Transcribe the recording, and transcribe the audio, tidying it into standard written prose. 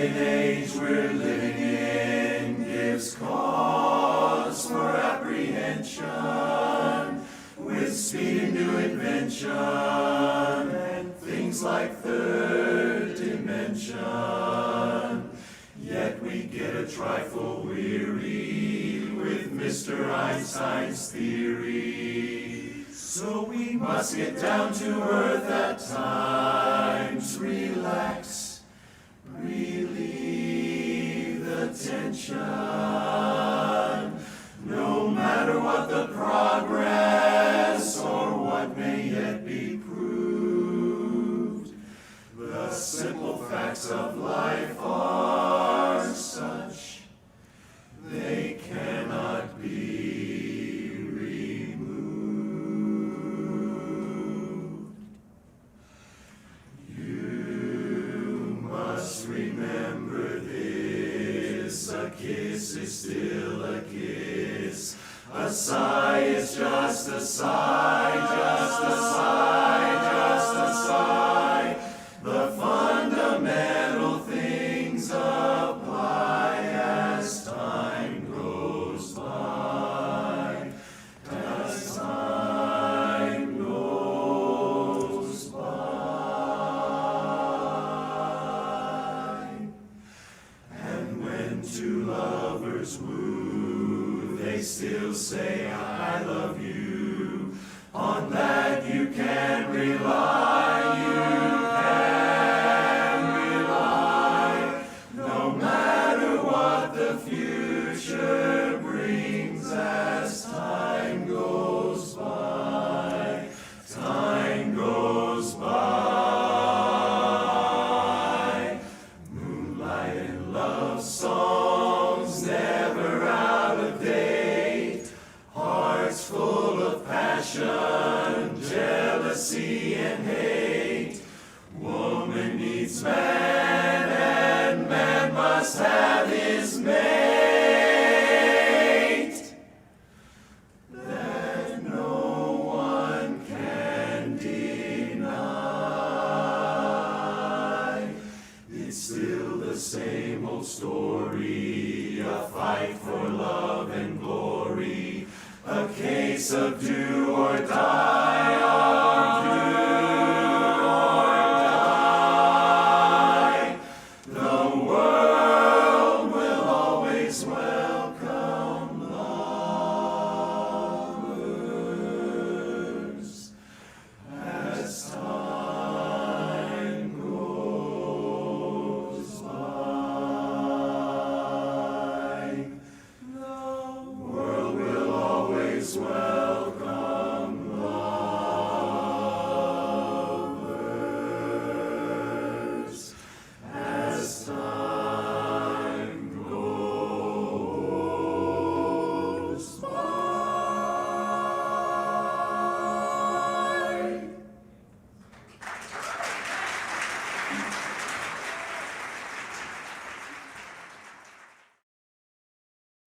age we're living in gives cause for apprehension, with speed and new invention, and things like third dimension. Yet we get a trifle weary with Mr. Einstein's theory. So we must get down to earth at times, relax, relieve the tension. No matter what the progress or what may yet be proved, the simple facts of life are such they cannot be removed. You must remember this: a kiss is still a kiss. A sigh is just a sigh, just a sigh, just a sigh. The fundamental things apply as time goes by, as time goes by. And when two lovers woo, they still say, I love you. On that you can rely, no matter what the future brings as time goes by, time goes by. Moonlight and love songs never out of date, hearts full of passion, jealousy and hate. Woman needs man, and man must have his mate. That no one can deny. It's still the same old story, a fight for love and glory, a case of do or die.